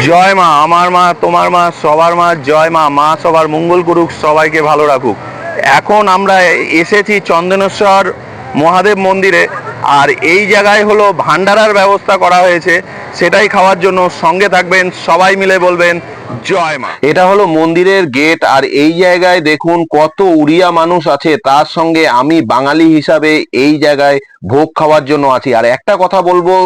জয় মা, আমার মা, তোমার মা, সবার মা। জয় মা, মা সবার মঙ্গল করুক, সবাইকে ভালো রাখুক। এখন আমরা এসেছি চন্দনেশ্বর মহাদেব মন্দিরে। আর এই জায়গায় হলো ভান্ডারার ব্যবস্থা করা হয়েছে, সেটাই খাওয়ার জন্য। সঙ্গে থাকবেন, সবাই মিলে বলবেন জয় মা। এটা হলো মন্দিরের গেট। আর এই জায়গায় দেখুন কত উড়িয়া মানুষ আছে, তার সঙ্গে আমি বাঙালি হিসাবে এই জায়গায় ভোগ খাওয়ার জন্য আছি। আর একটা কথা বলবো,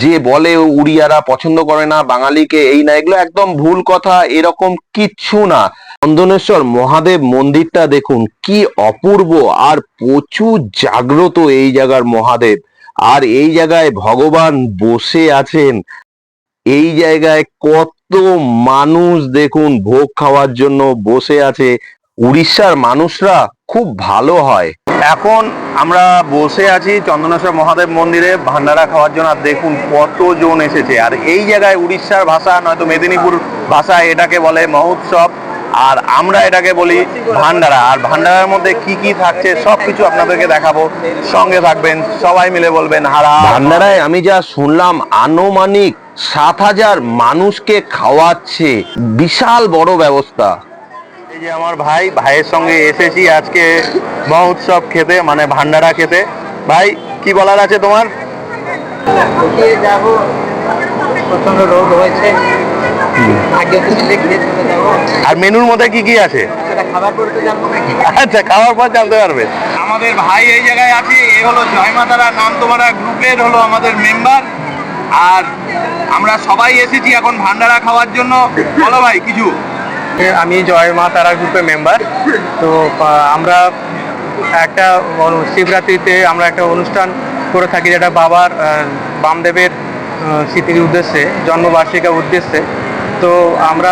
যে বলে উড়িয়ারা পছন্দ করে না বাঙালিকে, এই না, এগুলো একদম ভুল কথা। এরকম কিচ্ছু না। চন্দনেশ্বর মহাদেব মন্দিরটা দেখুন কি অপূর্ব, আর প্রচুর জাগ্রত এই জায়গার মহাদেব। আর এই জায়গায় ভগবান বসে আছেন। এই জায়গায় কত মানুষ দেখুন ভোগ খাওয়ার জন্য বসে আছে। উড়িষ্যার মানুষরা খুব ভালো হয়। এখন আমরা বসে আছি চন্দনেশ্বর মহাদেব মন্দিরে ভান্ডারা খাওয়ার জন্য। আর দেখুন কতজন এসেছে। আর এই জায়গায় উড়িষ্যার ভাষা, নয়তো মেদিনীপুর ভাষায় এটাকে বলে মহোৎসব, আর আমরা এটাকে বলি ভান্ডারা। আর ভান্ডারার মধ্যে কি কি থাকছে সব কিছু আপনাদেরকে দেখাবো। সঙ্গে থাকবেন, সবাই মিলে বলবেন হারা। ভান্ডারায় আমি যা শুনলাম, আনুমানিক 7,000 মানুষকে খাওয়াচ্ছে। বিশাল বড় ব্যবস্থা। এই যে আমার ভাইয়ের সঙ্গে এসেছি আজকে মহোৎসব খেতে, মানে ভান্ডারা খেতে। ভাই, কি বলার আছে তোমার? প্রচন্ড রোদ হয়েছে, আর মেনুর মধ্যে কি কি আছে? খাবার করতে জানবো নাকি? আচ্ছা, খাওয়ার পর জানতে পারবে। আমাদের ভাই এই জায়গায় আছে, এ হলো জয় মা তারা নাম তোমারা গ্রুপের হলো আমাদের মেম্বার। আর আমরা সবাই এসেছি এখন ভান্ডারা খাওয়ার জন্য। বলো ভাই কিছু। আমি জয় মা তারা গ্রুপের মেম্বার। তো আমরা একটা শিবরাত্রিতে আমরা একটা অনুষ্ঠান করে থাকি, যেটা বাবার বামদেবের স্মৃতির উদ্দেশ্যে, জন্মবার্ষিকীর উদ্দেশ্যে। তো আমরা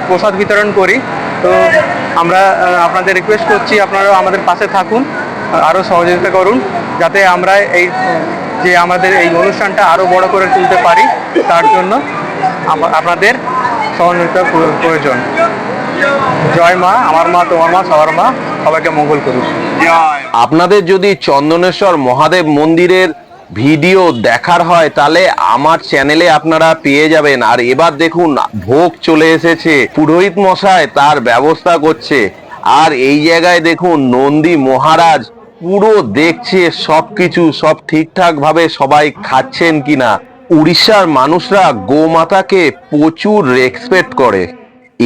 প্রসাদ বিতরণ করি। তো আমরা আপনাদের রিকোয়েস্ট করছি, আপনারাও আমাদের পাশে থাকুন, আরও সহযোগিতা করুন, যাতে আমরা এই যে আমাদের এই অনুষ্ঠানটা আরও বড় করে তুলতে পারি। তার জন্য আপনাদের সহযোগিতার প্রয়োজন। জয় মা, আমার মা, তোমার মা, সবার মা, সবাইকে মঙ্গল করুন। আপনাদের যদি চন্দনেশ্বর মহাদেব মন্দিরের ভিডিও দেখার হয়, তাহলে আমার চ্যানেলে আপনারা পেয়ে যাবেন। আর এবার দেখুন ভোগ চলে এসেছে, পুরোহিত মশাই তার ব্যবস্থা করছে। আর এই জায়গায় দেখুন নন্দী মহারাজ পুরো দেখছে সবকিছু, সব ঠিকঠাক ভাবে সবাই খাচ্ছেন কিনা। উড়িষ্যার মানুষরা গোমাতাকে প্রচুর রেসপেক্ট করে।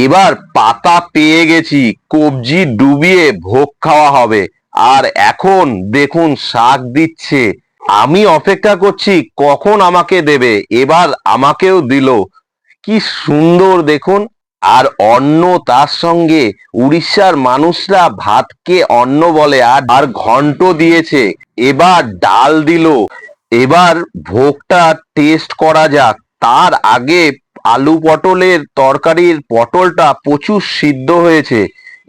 এবার পাতা পেয়ে গেছি, কবজি ডুবিয়ে ভোগ খাওয়া হবে। আর এখন দেখুন শাক দিচ্ছে। আমি অপেক্ষা করছি কখন আমাকে দেবে। এবার আমাকেও দিল। কি সুন্দর দেখুন। আর অন্ন তার সঙ্গে। উড়িষ্যার মানুষরা ভাতকে অন্ন বলে। আর ঘন্ট দিয়েছে। এবার ডাল দিল। এবার ভোগটা টেস্ট করা যাক। তার আগে আলু পটলের তরকারির পটলটা প্রচুর সিদ্ধ হয়েছে।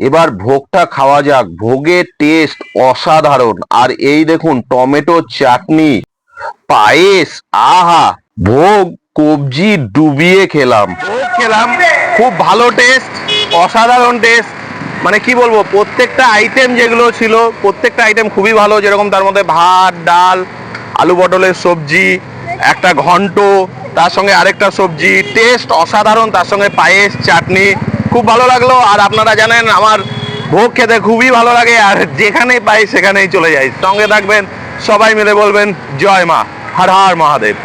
এবার ভোগটা খাওয়া যাক। ভোগের টেস্ট অসাধারণ। আর এই দেখুন টমেটো চাটনি, পায়েস, আহা! ভোগ কবজি ডুবিয়ে খেলাম। খুব ভালো টেস্ট, অসাধারণ টেস্ট। মানে কি বলবো, প্রত্যেকটা আইটেম যেগুলো ছিল, প্রত্যেকটা আইটেম খুবই ভালো। যেরকম তার মধ্যে ভাত, ডাল, আলু পটলের সবজি, একটা ঘন্ট, তার সঙ্গে আরেকটা সবজি, টেস্ট অসাধারণ। তার সঙ্গে পায়েস, চাটনি, খুব ভালো লাগলো। আর আপনারা জানেন আমার ভোগ খেতে খুবই ভালো লাগে, আর যেখানেই পাই সেখানেই চলে যাই। সঙ্গে থাকবেন, সবাই মিলে বলবেন জয় মা, হর হর মহাদেব।